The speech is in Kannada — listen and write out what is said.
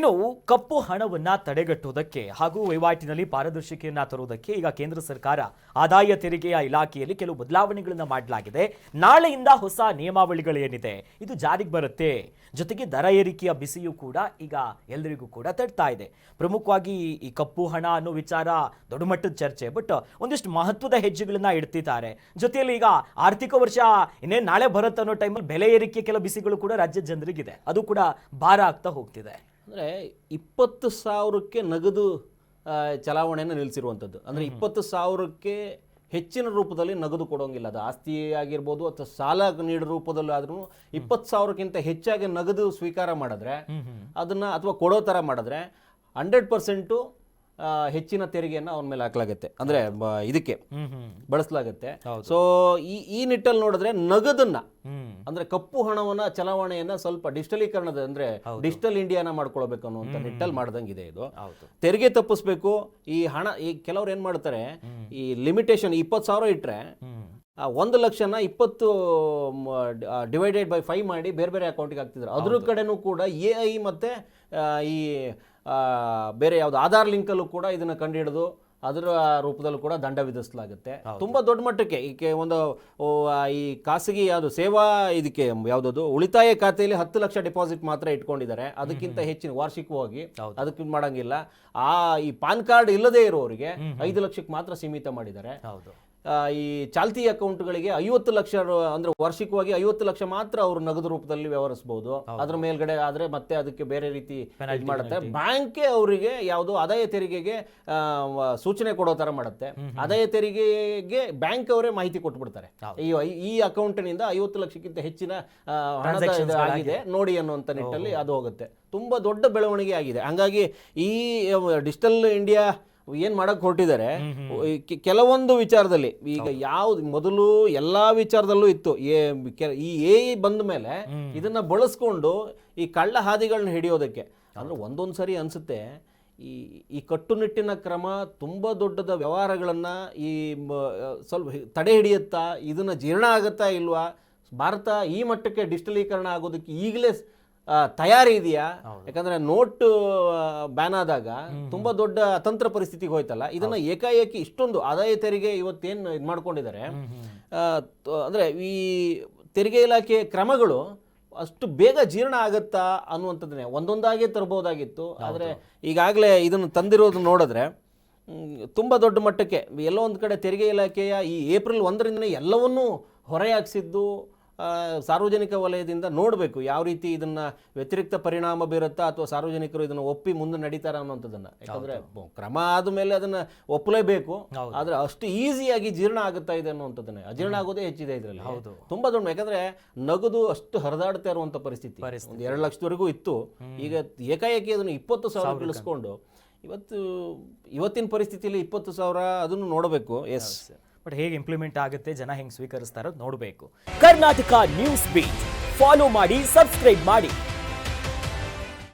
ಇನ್ನು ಕಪ್ಪು ಹಣವನ್ನ ತಡೆಗಟ್ಟುವುದಕ್ಕೆ ಹಾಗೂ ವಹಿವಾಟಿನಲ್ಲಿ ಪಾರದರ್ಶಿಕೆಯನ್ನ ತರುವುದಕ್ಕೆ ಈಗ ಕೇಂದ್ರ ಸರ್ಕಾರ ಆದಾಯ ತೆರಿಗೆಯ ಇಲಾಖೆಯಲ್ಲಿ ಕೆಲವು ಬದಲಾವಣೆಗಳನ್ನ ಮಾಡಲಾಗಿದೆ. ನಾಳೆಯಿಂದ ಹೊಸ ನಿಯಮಾವಳಿಗಳೇನಿದೆ ಇದು ಜಾರಿಗೆ ಬರುತ್ತೆ. ಜೊತೆಗೆ ದರ ಏರಿಕೆಯ ಬಿಸಿಯೂ ಕೂಡ ಈಗ ಎಲ್ಲರಿಗೂ ಕೂಡ ತಡ್ತಾ ಇದೆ. ಪ್ರಮುಖವಾಗಿ ಈ ಕಪ್ಪು ಹಣ ಅನ್ನೋ ವಿಚಾರ ದೊಡ್ಡ ಮಟ್ಟದ ಚರ್ಚೆ, ಬಟ್ ಒಂದಿಷ್ಟು ಮಹತ್ವದ ಹೆಜ್ಜೆಗಳನ್ನ ಇಡ್ತಿದ್ದಾರೆ. ಜೊತೆಯಲ್ಲಿ ಈಗ ಆರ್ಥಿಕ ವರ್ಷ ಇನ್ನೇನು ನಾಳೆ ಬರುತ್ತೆ ಅನ್ನೋ ಟೈಮಲ್ಲಿ ಬೆಲೆ ಏರಿಕೆ ಕೆಲ ಬಿಸಿಗಳು ಕೂಡ ರಾಜ್ಯದ ಜನರಿಗಿದೆ, ಅದು ಕೂಡ ಭಾರ ಆಗ್ತಾ ಹೋಗ್ತಿದೆ. ಅಂದರೆ 20,000ಕ್ಕೆ ನಗದು ಚಲಾವಣೆಯನ್ನು ನಿಲ್ಲಿಸಿರುವಂಥದ್ದು. ಅಂದರೆ 20,000ಕ್ಕೆ ಹೆಚ್ಚಿನ ರೂಪದಲ್ಲಿ ನಗದು ಕೊಡೋಂಗಿಲ್ಲ. ಅದು ಆಸ್ತಿ ಆಗಿರ್ಬೋದು ಅಥವಾ ಸಾಲ ನೀಡೋ ರೂಪದಲ್ಲಿ ಆದ್ರೂ 20,000ಕ್ಕಿಂತ ಹೆಚ್ಚಾಗಿ ನಗದು ಸ್ವೀಕಾರ ಮಾಡಿದ್ರೆ ಅದನ್ನ ಅಥವಾ ಕೊಡೋ ಥರ ಮಾಡಿದ್ರೆ 100% ಹೆಚ್ಚಿನ ತೆರಿಗೆಯನ್ನು ಅವನ ಮೇಲೆ ಹಾಕಲಾಗುತ್ತೆ, ಅಂದ್ರೆ ಇದಕ್ಕೆ ಬಳಸಲಾಗುತ್ತೆ. ಸೊ ಈ ನಿಟ್ಟಲ್ಲಿ ನೋಡಿದ್ರೆ ನಗದನ್ನ ಅಂದ್ರೆ ಕಪ್ಪು ಹಣವನ್ನ ಚಲಾವಣೆಯನ್ನ ಸ್ವಲ್ಪ ಡಿಜಿಟಲೀಕರಣದ ಅಂದ್ರೆ ಡಿಜಿಟಲ್ ಇಂಡಿಯಾನ ಮಾಡ್ಕೊಳ್ಬೇಕು ಅನ್ನುವಂಥ ನಿಟ್ಟಲ್ಲಿ ಮಾಡ್ದಂಗಿದೆ ಇದು. ತೆರಿಗೆ ತಪ್ಪಿಸ್ಬೇಕು. ಈ ಹಣ ಈ ಕೆಲವ್ರು ಏನ್ ಮಾಡ್ತಾರೆ, ಈ ಲಿಮಿಟೇಷನ್ 20,000 ಇಟ್ರೆ 1,00,000ನ 20 ಡಿವೈಡೆಡ್ ಬೈ 5 ಮಾಡಿ ಬೇರೆ ಬೇರೆ ಅಕೌಂಟಿಗೆ ಹಾಕ್ತಿದ್ರು. ಅದ್ರ ಕಡೆನೂ ಕೂಡ AI ಮತ್ತೆ ಈ ಬೇರೆ ಯಾವ್ದು ಆಧಾರ್ ಲಿಂಕಲ್ಲೂ ಕೂಡ ಇದನ್ನ ಕಂಡುಹಿಡಿದು ಅದರ ರೂಪದಲ್ಲೂ ಕೂಡ ದಂಡ ವಿಧಿಸಲಾಗುತ್ತೆ. ತುಂಬಾ ದೊಡ್ಡ ಮಟ್ಟಕ್ಕೆ ಈಕೆ ಒಂದು ಈ ಖಾಸಗಿ ಯಾವುದು ಸೇವಾ ಇದಕ್ಕೆ ಯಾವುದದು ಉಳಿತಾಯ ಖಾತೆಯಲ್ಲಿ 10 ಲಕ್ಷ ಡಿಪಾಸಿಟ್ ಮಾತ್ರ ಇಟ್ಕೊಂಡಿದ್ದಾರೆ. ಅದಕ್ಕಿಂತ ಹೆಚ್ಚಿನ ವಾರ್ಷಿಕವಾಗಿ ಅದಕ್ಕೆ ಮಾಡಂಗಿಲ್ಲ. ಈ ಪಾನ್ ಕಾರ್ಡ್ ಇಲ್ಲದೆ ಇರೋರಿಗೆ 5 ಲಕ್ಷಕ್ಕೆ ಮಾತ್ರ ಸೀಮಿತ ಮಾಡಿದ್ದಾರೆ. ಈ ಚಾಲ್ತಿ ಅಕೌಂಟ್ಗಳಿಗೆ 50 ಲಕ್ಷ ಅಂದ್ರೆ ವಾರ್ಷಿಕವಾಗಿ 50 ಲಕ್ಷ ಮಾತ್ರ ಅವರು ನಗದು ರೂಪದಲ್ಲಿ ವ್ಯವಹರಿಸಬಹುದು. ಅದ್ರ ಮೇಲ್ಗಡೆ ಆದ್ರೆ ಮತ್ತೆ ಅದಕ್ಕೆ ಬೇರೆ ರೀತಿ ಮಾಡುತ್ತೆ. ಬ್ಯಾಂಕೇ ಅವರಿಗೆ ಯಾವುದು ಆದಾಯ ತೆರಿಗೆಗೆ ಸೂಚನೆ ಕೊಡೋ ತರ ಮಾಡುತ್ತೆ. ಆದಾಯ ತೆರಿಗೆಗೆ ಬ್ಯಾಂಕ್ ಅವರೇ ಮಾಹಿತಿ ಕೊಟ್ಬಿಡ್ತಾರೆ, ಈ ಅಕೌಂಟ್ನಿಂದ 50 ಲಕ್ಷಕ್ಕಿಂತ ಹೆಚ್ಚಿನ ಹಣದ ಆಗಿದೆ ನೋಡಿ ಅನ್ನುವಂಥ ನಿಟ್ಟಲ್ಲಿ ಅದು ಹೋಗುತ್ತೆ. ತುಂಬಾ ದೊಡ್ಡ ಬೆಳವಣಿಗೆ ಆಗಿದೆ. ಹಂಗಾಗಿ ಈ ಡಿಜಿಟಲ್ ಇಂಡಿಯಾ ಏನ್ ಮಾಡಕ್ ಹೊರಟಿದ್ದಾರೆ ಕೆಲವೊಂದು ವಿಚಾರದಲ್ಲಿ. ಈಗ ಯಾವ್ದು ಮೊದಲು ಎಲ್ಲಾ ವಿಚಾರದಲ್ಲೂ ಇತ್ತು, ಈ AI ಬಂದ ಮೇಲೆ ಇದನ್ನ ಬಳಸ್ಕೊಂಡು ಈ ಕಳ್ಳ ಹಾದಿಗಳನ್ನ ಹಿಡಿಯೋದಕ್ಕೆ. ಅಂದ್ರೆ ಒಂದೊಂದು ಸರಿ ಅನ್ಸುತ್ತೆ ಈ ಕಟ್ಟುನಿಟ್ಟಿನ ಕ್ರಮ ತುಂಬಾ ದೊಡ್ಡದ ವ್ಯವಹಾರಗಳನ್ನ ಈ ಸ್ವಲ್ಪ ತಡೆ ಹಿಡಿಯುತ್ತಾ, ಇದನ್ನ ಜೀರ್ಣ ಆಗತ್ತಾ ಇಲ್ವಾ, ಭಾರತ ಈ ಮಟ್ಟಕ್ಕೆ ಡಿಜಿಟಲೀಕರಣ ಆಗೋದಕ್ಕೆ ಈಗಲೇ ತಯಾರಿ ಇದೆಯಾ? ಯಾಕಂದ್ರೆ ನೋಟ್ ಬ್ಯಾನ್ ಆದಾಗ ತುಂಬಾ ದೊಡ್ಡ ಅತಂತ್ರ ಪರಿಸ್ಥಿತಿಗೆ ಹೋಯ್ತಲ್ಲ. ಇದನ್ನ ಏಕಾಏಕಿ ಇಷ್ಟೊಂದು ಆದಾಯ ತೆರಿಗೆ ಇವತ್ತೇನು ಇದು ಮಾಡ್ಕೊಂಡಿದ್ದಾರೆ, ಅಂದ್ರೆ ಈ ತೆರಿಗೆ ಇಲಾಖೆ ಕ್ರಮಗಳು ಅಷ್ಟು ಬೇಗ ಜೀರ್ಣ ಆಗತ್ತಾ ಅನ್ನುವಂಥದ್ದನ್ನೇ ಒಂದೊಂದಾಗೆ ತರಬಹುದಾಗಿತ್ತು. ಆದ್ರೆ ಈಗಾಗಲೇ ಇದನ್ನು ತಂದಿರೋದು ನೋಡಿದ್ರೆ ತುಂಬಾ ದೊಡ್ಡ ಮಟ್ಟಕ್ಕೆ ಎಲ್ಲೋ ಒಂದು ಕಡೆ ತೆರಿಗೆ ಇಲಾಖೆಯ ಈ ಏಪ್ರಿಲ್ 1ರಿಂದನೇ ಎಲ್ಲವನ್ನೂ ಹೊರೆಯಾಗಿಸಿದ್ದು ಸಾರ್ವಜನಿಕ ವಲಯದಿಂದ ನೋಡಬೇಕು ಯಾವ ರೀತಿ ಇದನ್ನ ವ್ಯತಿರಿಕ್ತ ಪರಿಣಾಮ ಬೀರುತ್ತಾ ಅಥವಾ ಸಾರ್ವಜನಿಕರು ಇದನ್ನ ಒಪ್ಪಿ ಮುಂದೆ ನಡೀತಾರ ಅನ್ನೋಂಥದ್ದನ್ನ. ಯಾಕಂದ್ರೆ ಕ್ರಮ ಆದ್ಮೇಲೆ ಅದನ್ನ ಒಪ್ಪಲೇಬೇಕು, ಆದ್ರೆ ಅಷ್ಟು ಈಸಿಯಾಗಿ ಜೀರ್ಣ ಆಗುತ್ತಾ ಇದೆ ಅನ್ನುವಂಥದ್ದನ್ನ. ಅಜೀರ್ಣ ಆಗೋದೇ ಹೆಚ್ಚಿದೆ ಇದರಲ್ಲಿ ತುಂಬಾ ದೊಡ್ಡ. ಯಾಕಂದ್ರೆ ನಗದು ಅಷ್ಟು ಹರಿದಾಡ್ತಾ ಇರುವಂತ ಪರಿಸ್ಥಿತಿ ಒಂದು 2 ಲಕ್ಷದವರೆಗೂ ಇತ್ತು. ಈಗ ಏಕಾಏಕಿ ಅದನ್ನು 20,000 ಇಳಿಸ್ಕೊಂಡು ಇವತ್ತಿನ ಪರಿಸ್ಥಿತಿಯಲ್ಲಿ 20,000 ಅದನ್ನು ನೋಡಬೇಕು. ಎಸ್, ಬಟ್ ಹೇಗೆ ಇಂಪ್ಲಿಮೆಂಟ್ ಆಗುತ್ತೆ, ಜನ ಹೆಂಗೆ ಸ್ವೀಕರಿಸ್ತಾರೋ ನೋಡಬೇಕು. ಕರ್ನಾಟಕ ನ್ಯೂಸ್ ಬೀಟ್ ಫಾಲೋ ಮಾಡಿ, ಸಬ್ಸ್ಕ್ರೈಬ್ ಮಾಡಿ.